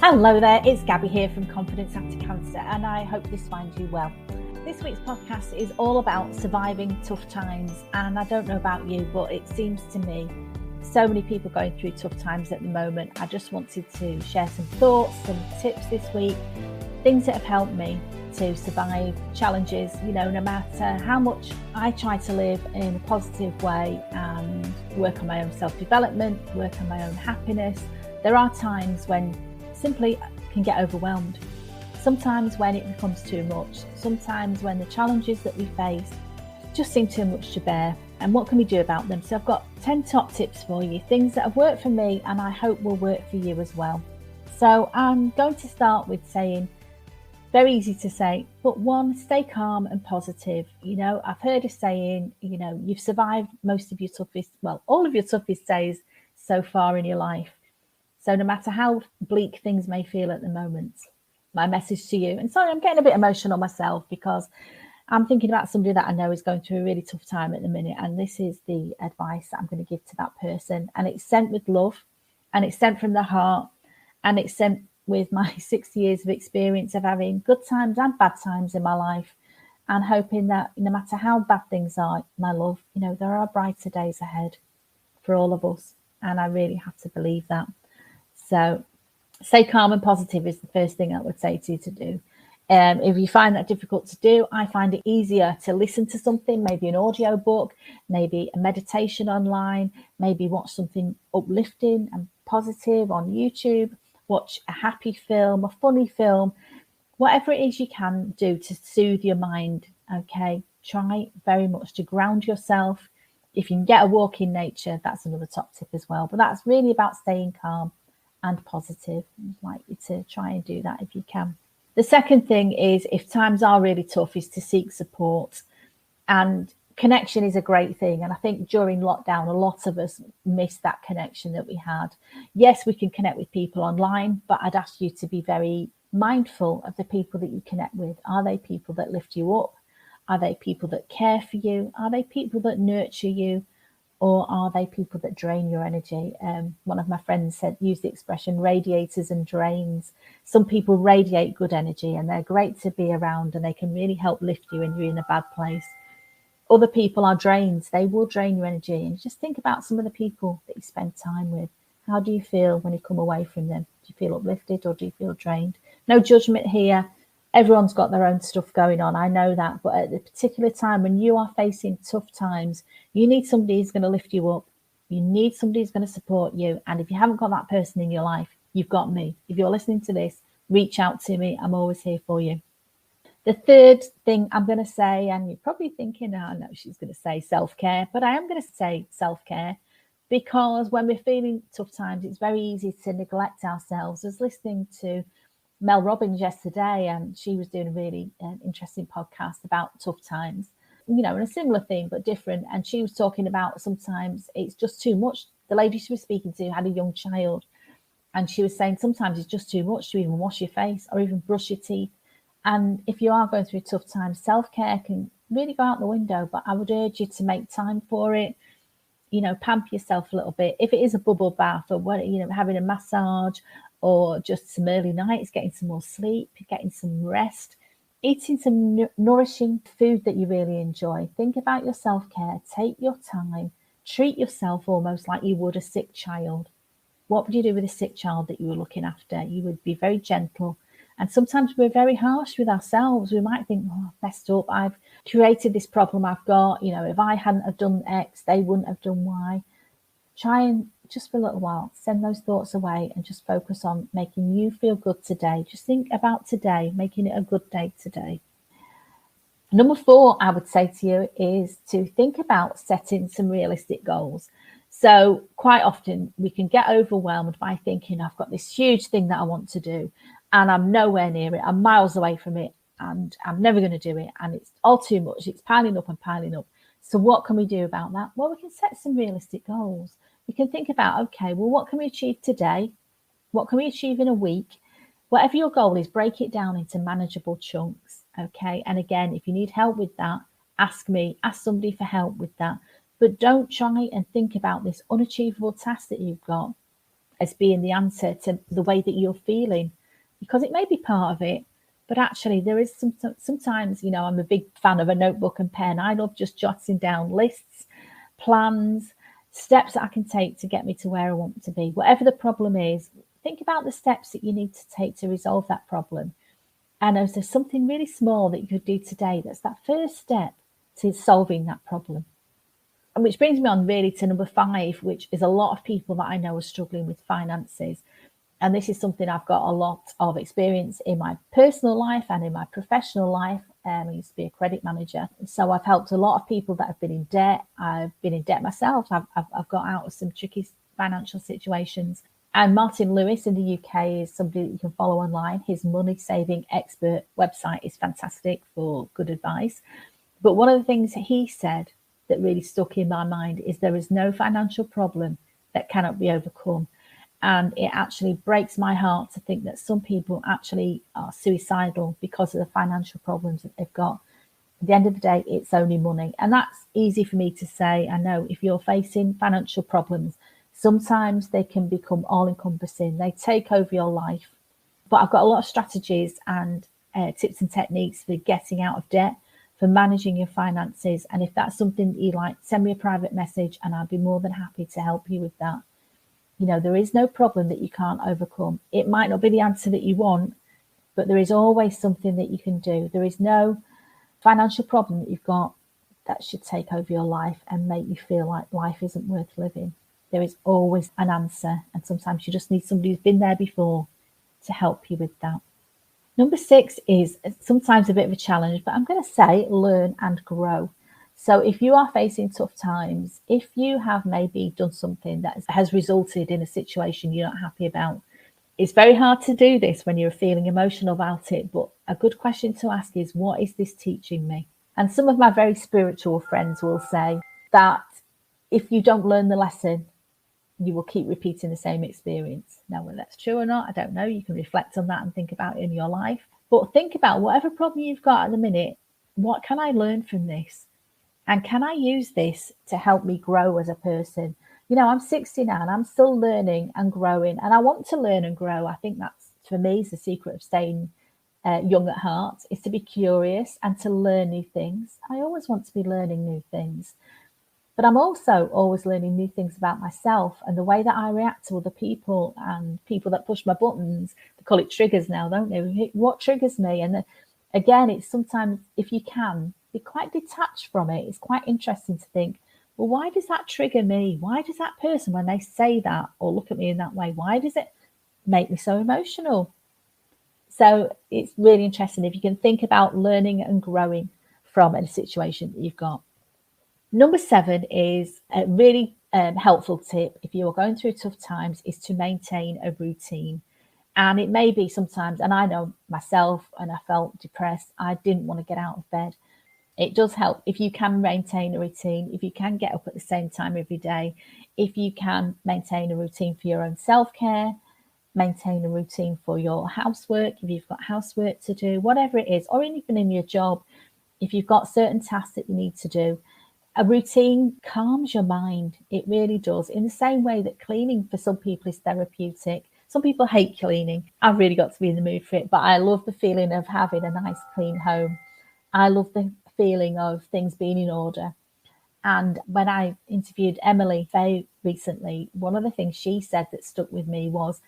Hello there, it's Gabby here from Confidence After Cancer, and I hope this finds you well. This week's podcast is all about surviving tough times, and I don't know about you, but it seems to me so many people going through tough times at the moment. I just wanted to share some thoughts, some tips this week, things that have helped me to survive challenges, no matter how much I try to live in a positive way and work on my own self-development, work on my own happiness. There are times when simply can get overwhelmed. Sometimes when it becomes too much, sometimes when the challenges that we face just seem too much to bear. And what can we do about them? So I've got 10 top tips for you, things that have worked for me and I hope will work for you as well. So I'm going to start with saying, very easy to say, but one, stay calm and positive. I've heard a saying, you've survived most of your toughest, all of your toughest days so far in your life. So no matter how bleak things may feel at the moment, my message to you, and sorry, I'm getting a bit emotional myself because I'm thinking about somebody that I know is going through a really tough time at the minute. And this is the advice that I'm going to give to that person. And it's sent with love and it's sent from the heart and it's sent with my 6 years of experience of having good times and bad times in my life and hoping that no matter how bad things are, my love, there are brighter days ahead for all of us. And I really have to believe that. So stay calm and positive is the first thing I would say to you to do. If you find that difficult to do, I find it easier to listen to something, maybe an audio book, maybe a meditation online, maybe watch something uplifting and positive on YouTube, watch a happy film, a funny film, whatever it is you can do to soothe your mind, okay? Try very much to ground yourself. If you can get a walk in nature, that's another top tip as well. But that's really about staying calm and positive. I'd like you to try and do that if you can. The second thing is, if times are really tough, is to seek support. And connection is a great thing. And I think during lockdown, a lot of us missed that connection that we had. Yes, we can connect with people online, but I'd ask you to be very mindful of the people that you connect with. Are they people that lift you up? Are they people that care for you? Are they people that nurture you? Or are they people that drain your energy? One of my friends used the expression radiators and drains. Some people radiate good energy and they're great to be around and they can really help lift you when you're in a bad place. Other people are drains. They will drain your energy. And just think about some of the people that you spend time with. How do you feel when you come away from them? Do you feel uplifted or do you feel drained? No judgment here. Everyone's got their own stuff going on. I know that. But at the particular time when you are facing tough times, you need somebody who's going to lift you up. You need somebody who's going to support you. And if you haven't got that person in your life, you've got me. If you're listening to this, reach out to me. I'm always here for you. The third thing I'm going to say, and you're probably thinking, oh, no, she's going to say self-care. But I am going to say self-care because when we're feeling tough times, it's very easy to neglect ourselves. I was listening to Mel Robbins yesterday, and she was doing a really interesting podcast about tough times, and a similar thing, but different. And she was talking about sometimes it's just too much. The lady she was speaking to had a young child, and she was saying sometimes it's just too much to even wash your face or even brush your teeth. And if you are going through tough times, self-care can really go out the window, but I would urge you to make time for it. Pamper yourself a little bit. If it is a bubble bath or having a massage, or just some early nights, getting some more sleep, getting some rest, eating some nourishing food that you really enjoy. Think about your self-care. Take your time. Treat yourself almost like you would a sick child. What would you do with a sick child that you were looking after? You would be very gentle. And sometimes we're very harsh with ourselves. We might think, oh, I've messed up. I've created this problem I've got. If I hadn't have done X, they wouldn't have done Y. Try and just for a little while, send those thoughts away and just focus on making you feel good today. Just think about today, making it a good day today. Number 4, I would say to you, is to think about setting some realistic goals. So quite often we can get overwhelmed by thinking, I've got this huge thing that I want to do and I'm nowhere near it. I'm miles away from it and I'm never going to do it. And it's all too much. It's piling up and piling up. So what can we do about that? Well, we can set some realistic goals. We can think about, okay, well, what can we achieve today? What can we achieve in a week? Whatever your goal is, break it down into manageable chunks, okay? And again, if you need help with that, ask me, ask somebody for help with that. But don't try and think about this unachievable task that you've got as being the answer to the way that you're feeling, because it may be part of it. But actually, there is sometimes, I'm a big fan of a notebook and pen. I love just jotting down lists, plans, steps that I can take to get me to where I want to be. Whatever the problem is, think about the steps that you need to take to resolve that problem. And if there's something really small that you could do today, that's that first step to solving that problem. And which brings me on really to number 5, which is a lot of people that I know are struggling with finances. And this is something I've got a lot of experience in my personal life and in my professional life. I used to be a credit manager. So I've helped a lot of people that have been in debt. I've been in debt myself. I've got out of some tricky financial situations. And Martin Lewis in the UK is somebody that you can follow online. His money saving expert website is fantastic for good advice. But one of the things he said that really stuck in my mind is there is no financial problem that cannot be overcome. And it actually breaks my heart to think that some people actually are suicidal because of the financial problems that they've got. At the end of the day, it's only money. And that's easy for me to say. I know if you're facing financial problems, sometimes they can become all-encompassing. They take over your life. But I've got a lot of strategies and tips and techniques for getting out of debt, for managing your finances. And if that's something that you like, send me a private message and I'll be more than happy to help you with that. There is no problem that you can't overcome. It might not be the answer that you want, but there is always something that you can do. There is no financial problem that you've got that should take over your life and make you feel like life isn't worth living. There is always an answer, and sometimes you just need somebody who's been there before to help you with that. Number 6 is sometimes a bit of a challenge, but I'm going to say learn and grow. So if you are facing tough times, if you have maybe done something that has resulted in a situation you're not happy about, it's very hard to do this when you're feeling emotional about it. But a good question to ask is, what is this teaching me? And some of my very spiritual friends will say that if you don't learn the lesson, you will keep repeating the same experience. Now, whether that's true or not, I don't know. You can reflect on that and think about it in your life. But think about whatever problem you've got at the minute, what can I learn from this? And can I use this to help me grow as a person? I'm 60 now and I'm still learning and growing, and I want to learn and grow. I think that's, for me, is the secret of staying young at heart, is to be curious and to learn new things. I always want to be learning new things, but I'm also always learning new things about myself and the way that I react to other people and people that push my buttons. They call it triggers now, don't they? What triggers me? And again, it's sometimes, if you can, be quite detached from it. It's quite interesting to think, well, why does that trigger me? Why does that person, when they say that or look at me in that way, why does it make me so emotional? So it's really interesting if you can think about learning and growing from a situation that you've got. Number 7 is a really helpful tip if you are going through tough times, is to maintain a routine. And it may be sometimes, and I know myself, and I felt depressed, I didn't want to get out of bed. It does help if you can maintain a routine, if you can get up at the same time every day, if you can maintain a routine for your own self-care, maintain a routine for your housework, if you've got housework to do, whatever it is, or even in your job, if you've got certain tasks that you need to do. A routine calms your mind. It really does. In the same way that cleaning for some people is therapeutic. Some people hate cleaning. I've really got to be in the mood for it, but I love the feeling of having a nice clean home. I love the feeling of things being in order. And when I interviewed Emily Faye recently, one of the things she said that stuck with me was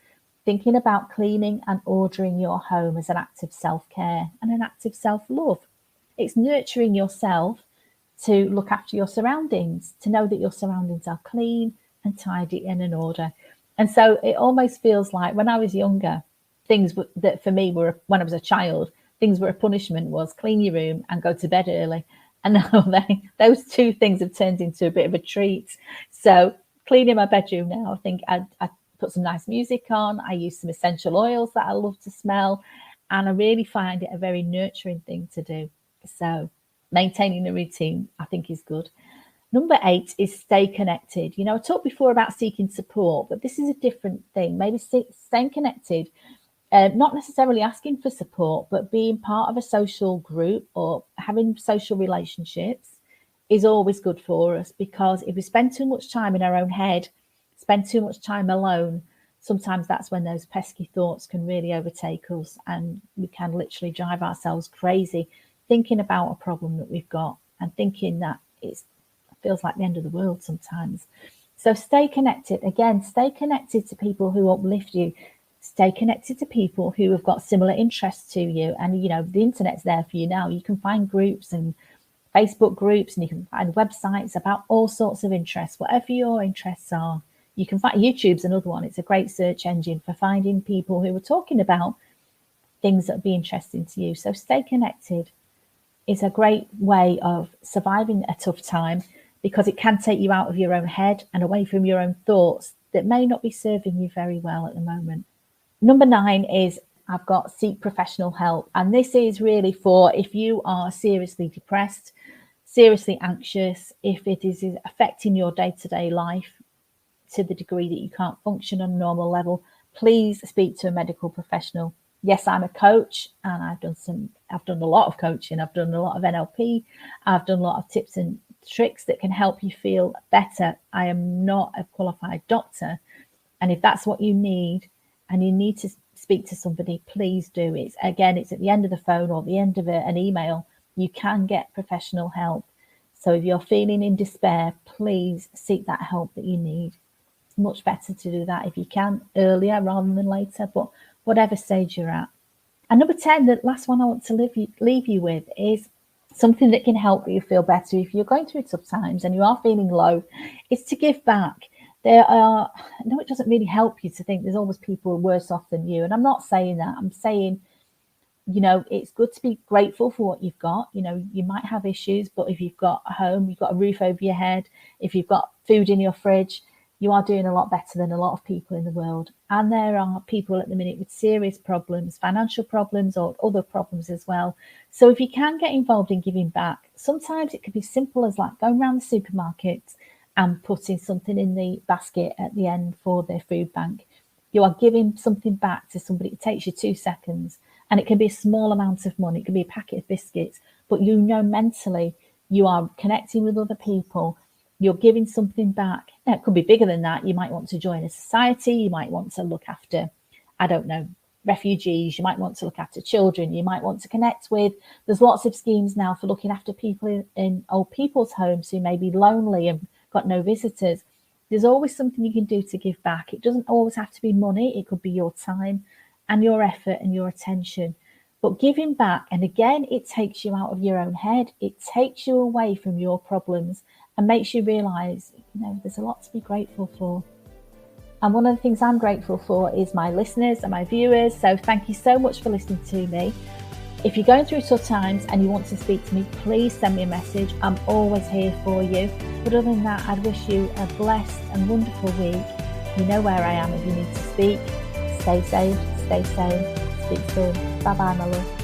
thinking about cleaning and ordering your home as an act of self-care and an act of self-love. It's nurturing yourself to look after your surroundings, to know that your surroundings are clean and tidy and in order. And so it almost feels like when I was younger, things that for me were, when I was a child, things were a punishment was clean your room and go to bed early. And now those two things have turned into a bit of a treat. So cleaning my bedroom now, I think I put some nice music on. I use some essential oils that I love to smell. And I really find it a very nurturing thing to do. So maintaining a routine, I think, is good. Number 8 is stay connected. I talked before about seeking support, but this is a different thing. Maybe staying connected, not necessarily asking for support, but being part of a social group or having social relationships is always good for us, because if we spend too much time in our own head, spend too much time alone, sometimes that's when those pesky thoughts can really overtake us, and we can literally drive ourselves crazy thinking about a problem that we've got and thinking that it feels like the end of the world sometimes. So stay connected. Again, stay connected to people who uplift you. Stay connected to people who have got similar interests to you. And, the internet's there for you now. You can find groups and Facebook groups, and you can find websites about all sorts of interests, whatever your interests are. You can find YouTube's another one. It's a great search engine for finding people who are talking about things that would be interesting to you. So stay connected is a great way of surviving a tough time, because it can take you out of your own head and away from your own thoughts that may not be serving you very well at the moment. Number 9 is I've got seek professional help. And this is really for if you are seriously depressed, seriously anxious, if it is affecting your day-to-day life to the degree that you can't function on a normal level, please speak to a medical professional. Yes, I'm a coach, and I've done a lot of coaching. I've done a lot of NLP. I've done a lot of tips and tricks that can help you feel better. I am not a qualified doctor. And if that's what you need, and you need to speak to somebody, please do. It's at the end of the phone or the end of an email. You can get professional help. So if you're feeling in despair, please seek that help that you need. It's much better to do that if you can earlier rather than later, but whatever stage you're at. And number 10, the last one I want to leave you with is something that can help you feel better if you're going through tough times and you are feeling low, is to give back. It doesn't really help you to think there's always people worse off than you. And I'm not saying that. I'm saying, it's good to be grateful for what you've got. You might have issues, but if you've got a home, you've got a roof over your head, if you've got food in your fridge, you are doing a lot better than a lot of people in the world. And there are people at the minute with serious problems, financial problems or other problems as well. So if you can get involved in giving back, sometimes it could be simple as like going around the supermarket and putting something in the basket at the end for their food bank. You are giving something back to somebody. It takes you 2 seconds, and it can be a small amount of money. It can be a packet of biscuits, but mentally you are connecting with other people. You're giving something back. Now, it could be bigger than that. You might want to join a society. You might want to look after, refugees. You might want to look after children. You might want to connect with. There's lots of schemes now for looking after people in old people's homes who may be lonely and got no visitors. There's always something you can do to give back. It doesn't always have to be money. It could be your time and your effort and your attention. But giving back, and again, it takes you out of your own head. It takes you away from your problems and makes you realize, there's a lot to be grateful for. And one of the things I'm grateful for is my listeners and my viewers. So thank you so much for listening to me. If you're going through tough times and you want to speak to me, please send me a message. I'm always here for you. But other than that, I'd wish you a blessed and wonderful week. You know where I am if you need to speak. Stay safe, stay sane. Speak soon. Bye-bye, my love.